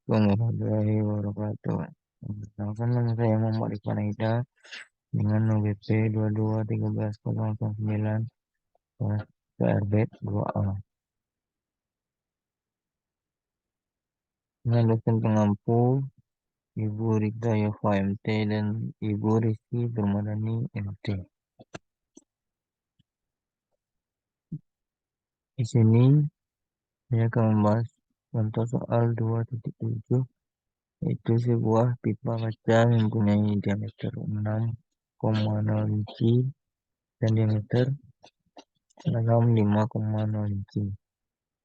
Warahmatullahi wabarakatuh. Perkenalkan nama saya Muhammad Iqbal Aida dengan UBP 221309 PRB 2A. Dengan dosen pengampu Ibu Rita Yova MT dan Ibu Rizky Bermadani MT. Di sini saya akan membahas contoh soal 2.7, yaitu sebuah pipa kaca mempunyai diameter 6,0 inci dan diameter dalam 5,0 inci.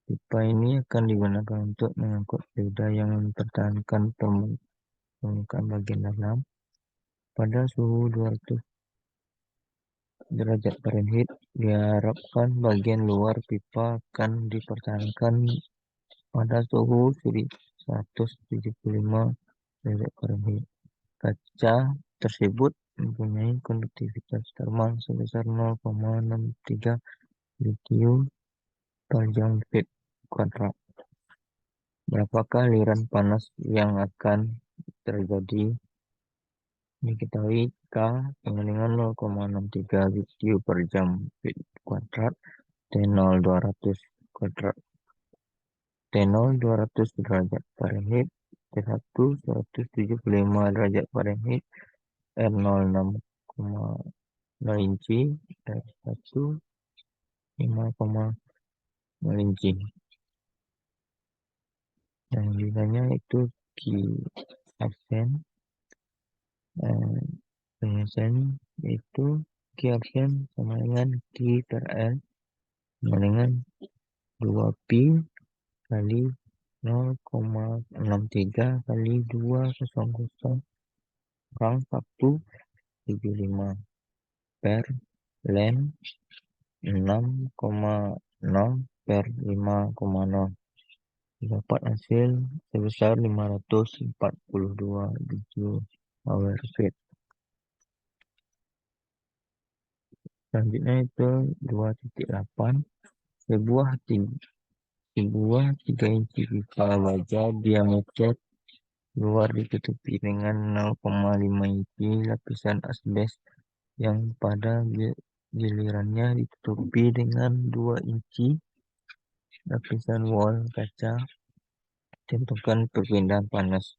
Pipa ini akan digunakan untuk mengangkut fluida yang mempertahankan permukaan bagian dalam pada suhu 200 derajat Fahrenheit. Diharapkan bagian luar pipa akan dipertahankan pada suhu 175 derajat Fahrenheit. Kaca tersebut mempunyai konduktivitas termal sebesar 0,63 BTU per jam feet kuadrat. Berapakah aliran panas yang akan terjadi? Diketahui K sama dengan 0,63 BTU per jam feet kuadrat, T0 200 kuadrat, T0 200 derajat Fahrenheit, T1 175 derajat Fahrenheit, R0 6,0 inci, R1 5,0 inci. Yang ditanya itu Q absen. Penyelesaian yaitu Q absen sama dengan Q per L sama dengan 2Pi kali 0,63 kali 200 kurang 175 per Len 6,0 per 5,0. Dapat hasil sebesar 542 BTU feet. Selanjutnya itu 2.8, sebuah 3 inci pipa baja diameter luar ditutupi dengan 0,5 inci lapisan asbes yang pada gilirannya ditutupi dengan 2 inci lapisan wall kaca. Tentukan perpindahan panas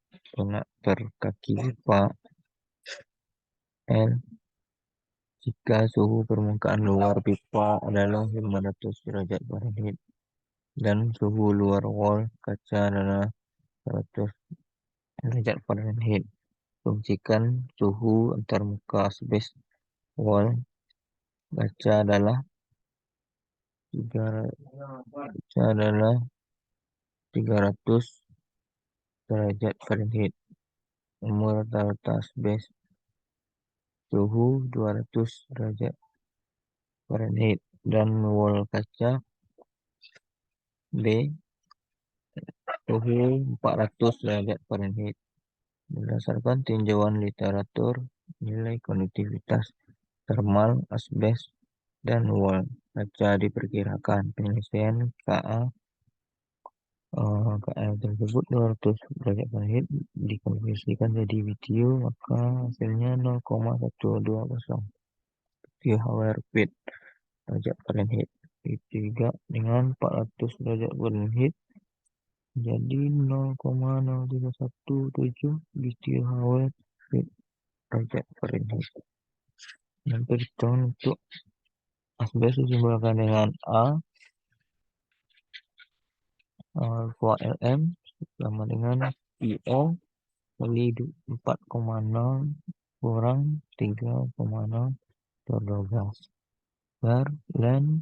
per kaki pipa L jika suhu permukaan luar pipa adalah 500 derajat Fahrenheit dan suhu luar wall kaca adalah 100 derajat Fahrenheit. Fungsikan suhu antarmuka asbes wall kaca adalah 300 derajat Fahrenheit. Umur rata-rata asbes suhu 200 derajat Fahrenheit dan wall kaca B suhu 400 derajat Fahrenheit. Berdasarkan tinjauan literatur, nilai konduktivitas termal asbes dan wall kaca diperkirakan. Penyelesaian KL tersebut 200 derajat Fahrenheit dikonversikan jadi BTU, maka hasilnya 0,120 BTU feet derajat Fahrenheit. Dikali dengan 400 derajat Fahrenheit jadi 0,0317 BTU feet derajat Fahrenheit. Nanti dihitung untuk asbes disimbolkan dengan alfa Lm sama dengan PL kali 4,0 kurang 3,0 per 12 per Len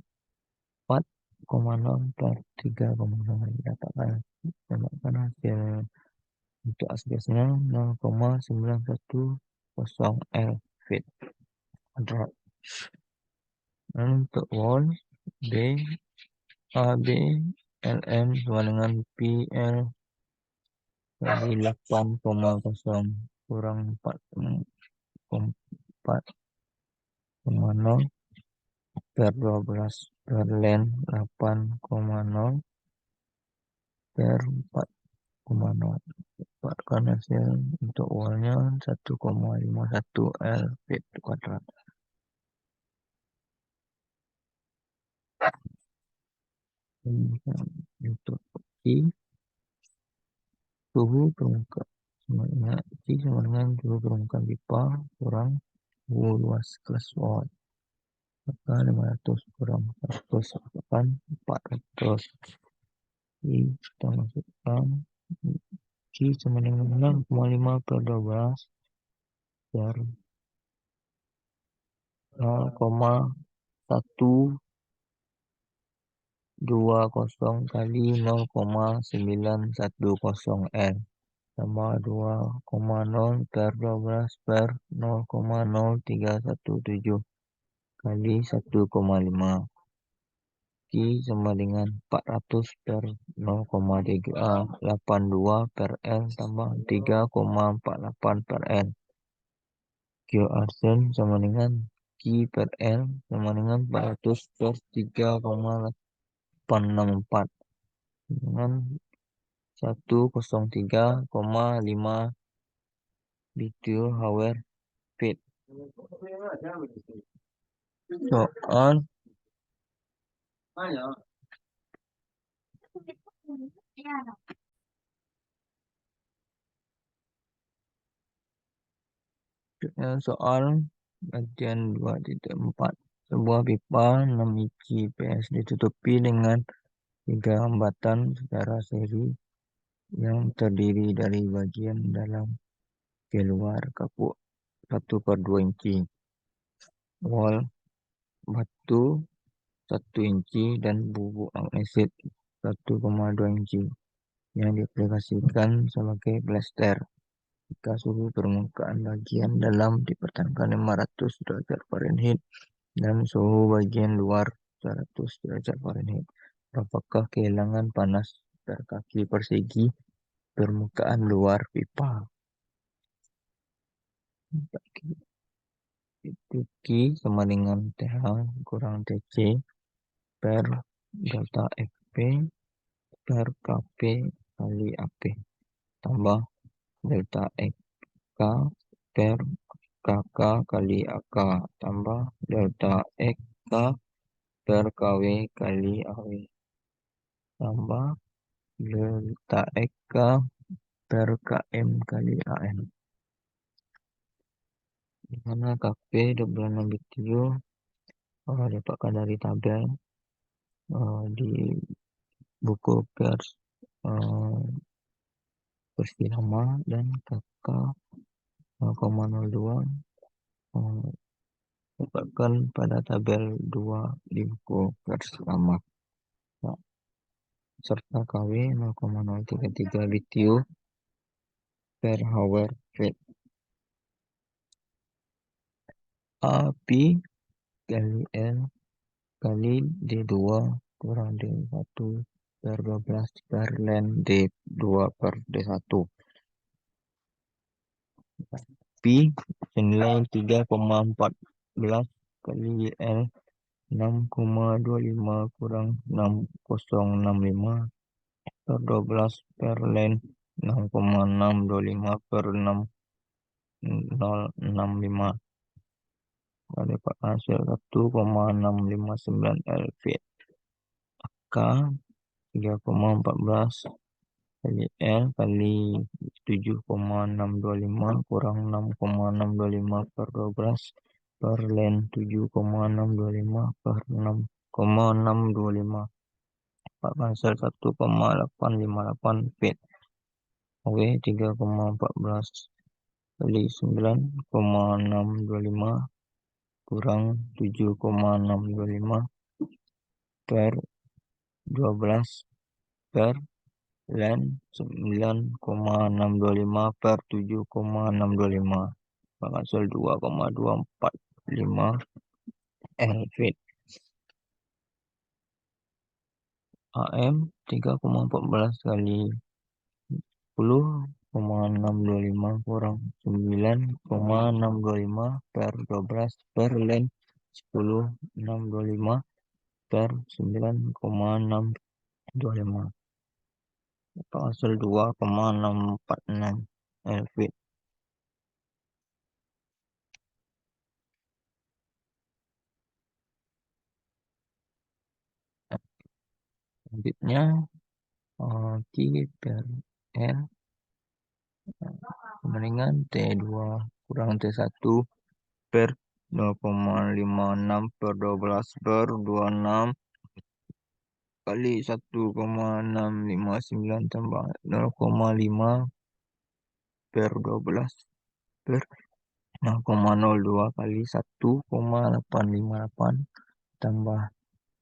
4,0 per 3,0. Dapatkan hasil untuk asbesnya 0,910 L feet kuadrat. Dan untuk wall B AB LM sama dengan PL kali 8,0 kurang 4,0 per 12 per Len 8,0 per 0,0. Dapatkan hasil untuk wallnya 1,51 L feet kuadrat. Untuk I, suhu permukaan I sama dengan suhu permukaan pipa kurang suhu luas kelas wall. Maka 500 kurang 100 akan 400. I kita masukkan I sama dengan 6,5 per 12 per 0,120 kali 0,910 L tambah 2,0 per 12 per 0,0317 kali 1,5. Q sama dengan 400 per 0,382 per L tambah 3,48 per L. Q arsen sama dengan Q per L sama dengan 400 per 3,864 dengan 103,5 BTU hour feet. Soal bagian 2.4. Sebuah pipa 6 inci PS ditutupi dengan 3 hambatan secara seri yang terdiri dari bagian dalam ke luar kapuk 1/2 inci, wall batu 1 inci dan bubuk magnesit 1,2 inci yang diaplikasikan sebagai plester. Jika suhu permukaan bagian dalam dipertahankan 500 derajat Fahrenheit dan suhu bagian luar 100 derajat Fahrenheit, apakah kehilangan panas per kaki persegi permukaan luar pipa? Q sama dengan TH kurang TC per delta FP per KP kali AP tambah delta XK per KK kali AK tambah delta XK per KW kali AW tambah delta XK per KM kali AM. Di mana KP 26 BTU dapatkan dari tabel di buku pers versi lama dan KK 0,02 dapatkan pada tabel 2 di buku versi lama. Serta KW 0,033 BTU per hour feet. AP kali L kali D2 kurang D1 per 12 per len D2 per D1. P senilai 3,14 kali L 6,25 kurang 6065 per 12 per len 6,625 per 6065. Dapat hasil 1,659 L feet. K 3,14 kali L kali 7,625 kurang 6,625 per 12 per len 7,625 per 6,625. Dapat hasil 1,858 feet. W 3,14 kali 9,625 kurang 7,625 per 12 per len 9,625 per 7,625. Hasil 2,245 L feet. AM 3,14 kali 10,625 kurang 9,625 per 12 per len 10,625 per 9,625. Hasil 2,646 LV. Selanjutnya Q per L sama T2 kurang T1 per 0,56 per 12 per 26 kali 1,659 tambah 0,5 per 12 per 0,02 kali 1,858 tambah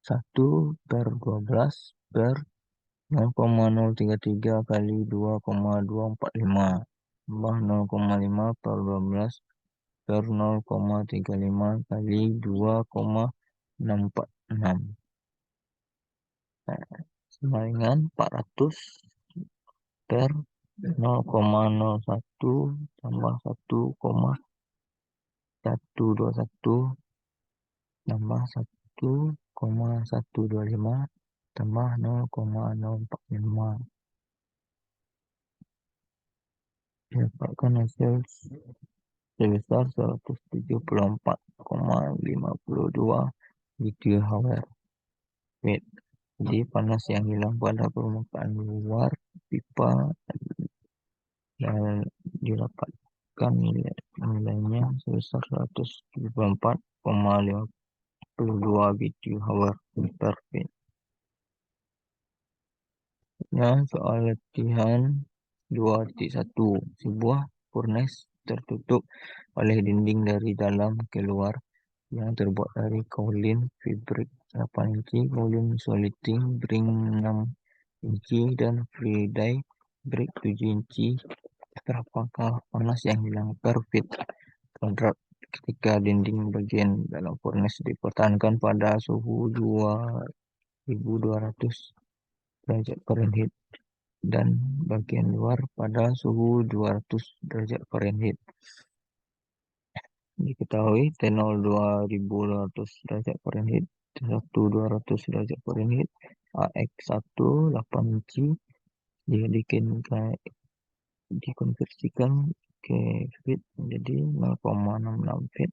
1 per 12 per 0,033 kali 2,245 tambah 0,5 per 12 per 0,35 kali 2,646 sama dengan 400 per 0,01 tambah 1,121 tambah 1,125 tambah 0,045 dapatkan hasil sebesar 174,52 BTU/hour. Jadi panas yang hilang pada permukaan luar pipa yang didapatkan nilainya sebesar 174,52 BTU/hour per feet. Nah, soal latihan 2.1. Sebuah furnace tertutup oleh dinding dari dalam keluar yang terbuat dari kaolin fabrik 8 inci, kaolin insulating ring 6 inci, dan Friday brick 7 inci. Berapakah panas yang hilang per feet kuadrat ketika dinding bagian dalam furnace dipertahankan pada suhu 2200 derajat Fahrenheit dan bagian luar pada suhu 200 derajat Fahrenheit. Diketahui T0 2200 derajat Fahrenheit, T1 200 derajat Fahrenheit, AX1 8 inci dikonversikan ke feet menjadi 0,66 feet,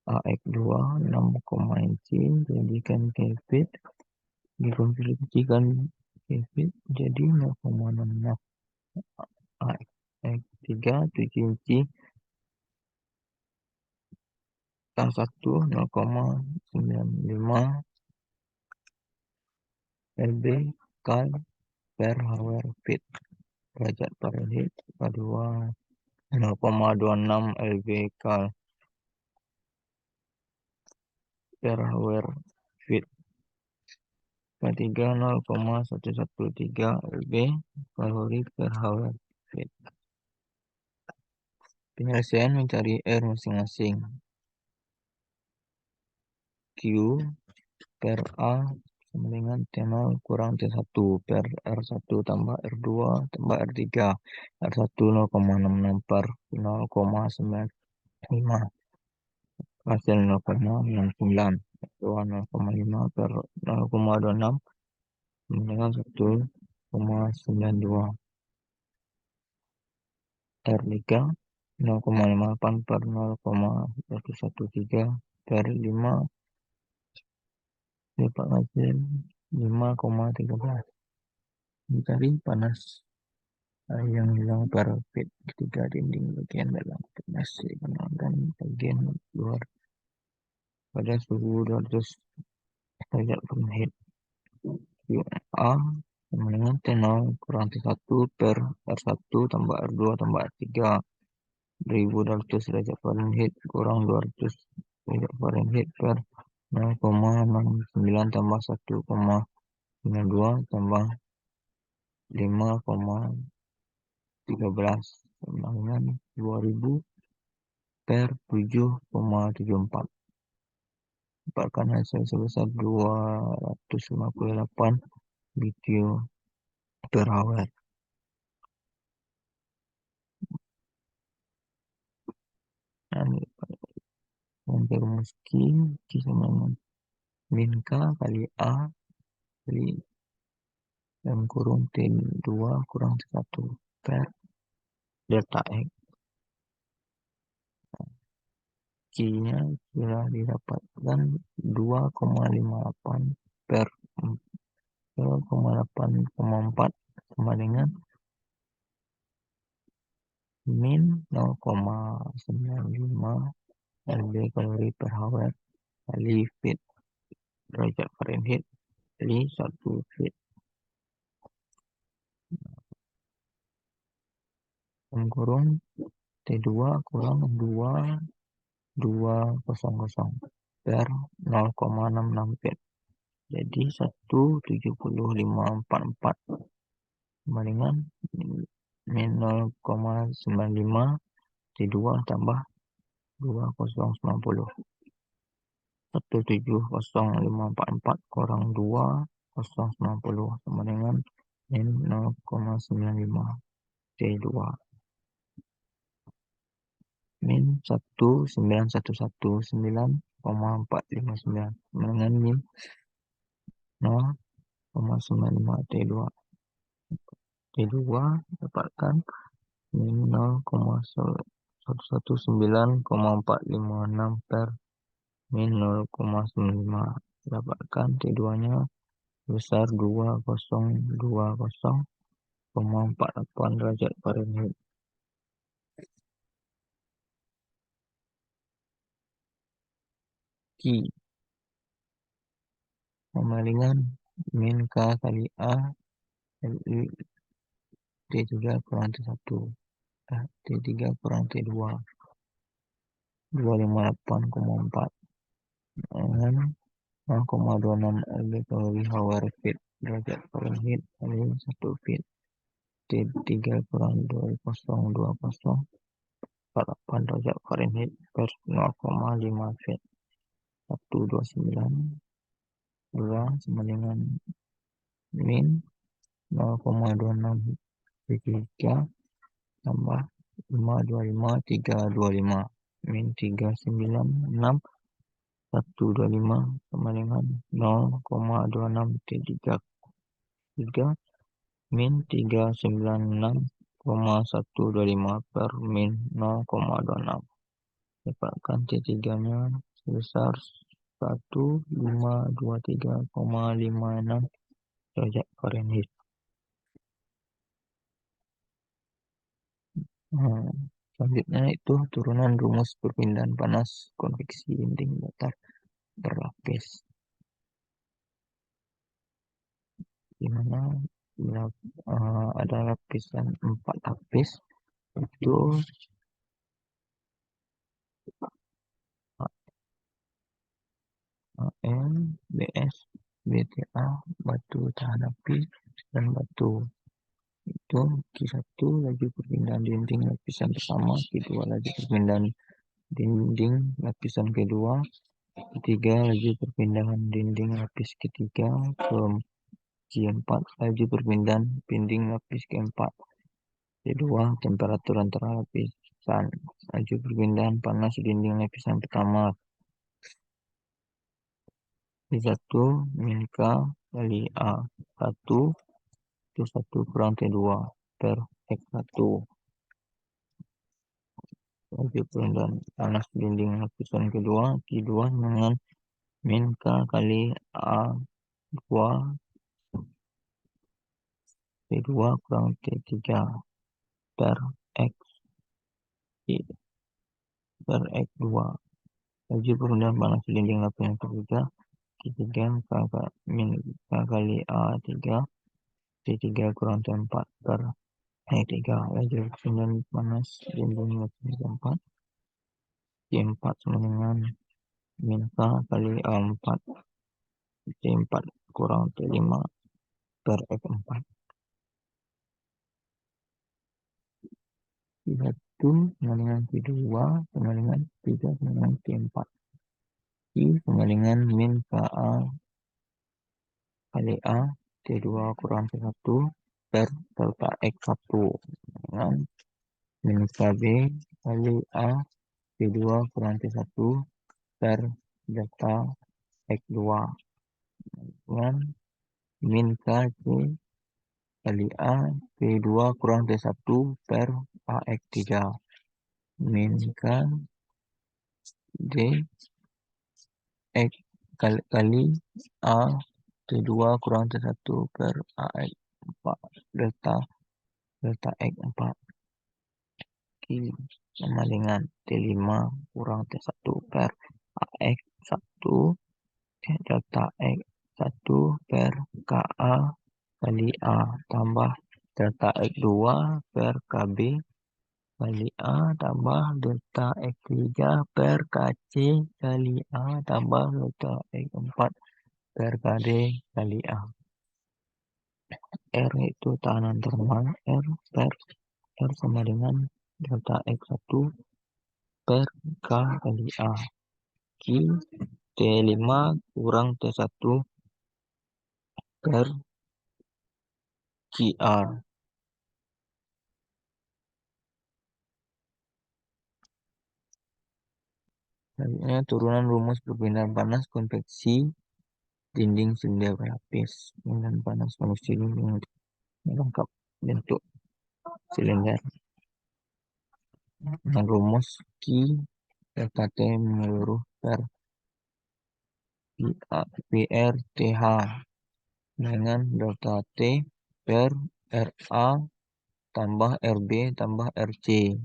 AX2 6, inci dijadikan ke feet dikonversikan ke feet jadi 0,66, AX3 7 inci K1 0,95 lb kal per hour feet derajat Fahrenheit, kedua 0,26 lb kal per hour feet, ketiga 0,113 lb kalori per hour feet. Penyelesaian mencari R masing-masing. Q per A sama dengan T0 kurang T1 per R1 tambah R2 tambah R3. R1 0,66 per 0,95 hasil 0,69, R2 0,5 per 0,26 dengan 1,92, R3 0,58 per 0,113 per 5 dapat hasil 5,13. Mencari panas yang hilang per feet ketika dinding bagian dalam furnace digunakan bagian luar pada suhu 200 derajat Fahrenheit. QA sama dengan T0 kurang T1 per R1 tambah R2 tambah R3 1200 derajat Fahrenheit kurang 200 derajat Fahrenheit per 0,69 tambah 1,92 tambah 5,13 sama dengan 2000 per 7,74. Dapatkan hasil sebesar 258 BTU per hour. Nah, rumus Q sama dengan min K kali A kali dalam kurung T2 kurang T1 per delta X. Q-nya sudah didapatkan 2,58 per 0,8,4 sama dengan min 0,95 lb kalori per hour kali feet derajat Fahrenheit kali 1 feet. Dalam kurung T2 kurang 2200 per 0,66 feet. Jadi 1,7544 sama dengan min 0,95 T2 tambah 2090. 1,70544 kurang 2090 sama dengan min 0,95 T2 min 19119,459 sama dengan min 0,95 T2. T2 dapatkan min 0,119,456 per min 0,95. Dapatkan T2-nya besar 2020,48 derajat Fahrenheit. Q sama dengan min K kali A kali T3 kurang T1 T3 kurang T2 258,4 dengan 0,26 lb kalori hour feet derajat Fahrenheit kali 1 feet. T3 kurang 2020,48 derajat Fahrenheit per 0,5 feet. 129 sama dengan min 0,26 3 tambah 525325 min 396 125 sama dengan 0,26 3 min 396,125 per min 0,26. Dapatkan T3-nya sebesar 1523,56 derajat Fahrenheit. Selanjutnya itu turunan rumus perpindahan panas konveksi dinding datar berlapis, di mana ada lapisan 4 lapis itu AM, BS, BTA, batu tahan api, dan batu. Itu Q1 laju perpindahan dinding lapisan pertama, Q2 laju perpindahan dinding lapisan kedua, ketiga laju perpindahan dinding lapis ketiga, Q4 laju perpindahan dinding lapis keempat. Kedua, temperatur antara lapisan, laju perpindahan panas dinding lapisan pertama. T1 min K kali A1 itu 1 kurang T2 per X1. Laju perpindahan panas dinding lapisan kedua, Q2 dengan min K kali A2 T2 kurang T3 per X per X2. Laju perpindahan panas dinding lapisan ketiga, Q3 min K kali A3 T3 kurang T4 per X3. Laju perpindahan panas dinding lapisan keempat, Q4 sama dengan min K kali A4 T4 kurang T5 per X4. Q1 sama dengan Q2 sama dengan 3 sama dengan Q4. Q sama dengan min KA kali A T2 kurang T1 per delta X1 dengan min KB kali A T2 kurang T1 per delta X2 dengan min KC kali A, P2 kurang T1 per AX3. Minkan D X kali A T2 kurang T1 per AX4 delta X4 sama dengan T5 kurang T1 per AX1 delta X1 per KA kali A tambah delta X2 per KB kali A tambah delta X3 per KC kali A tambah delta X4 per KD kali A. R itu tekanan termal, R sama dengan delta X1 per K kali A. Q T5 kurang T1 per QR. Selanjutnya turunan rumus perpindahan panas konveksi dinding silinder berlapis. Perpindahan panas konveksi dinding untuk melengkap bentuk silinder. Dengan rumus Q delta T menyeluruh per PRTH dengan delta T per RA tambah RB tambah RC.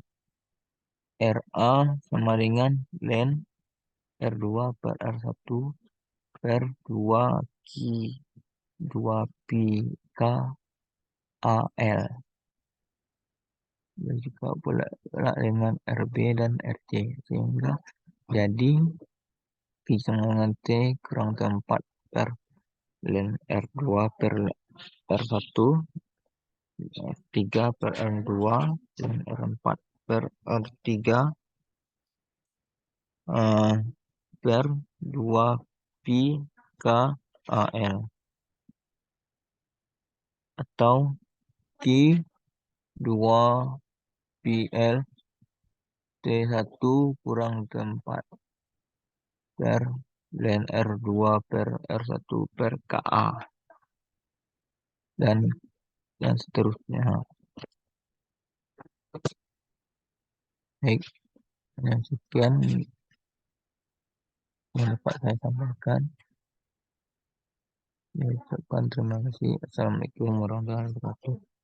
RA sama dengan len R2 per R1 per 2 Q 2 Pi K AL. Dan juga pula dengan RB dan RC sehingga jadi Pi sama dengan T kurang T4 per len R2 per R1 R3 per R2 dan R4 per R3 per 2 Pi K AL atau Q 2 PL T1 kurang T4 per len R2 per R1 per KA dan seterusnya. Baik, sekian yang dapat saya sampaikan. Terima kasih. Assalamualaikum warahmatullahi wabarakatuh.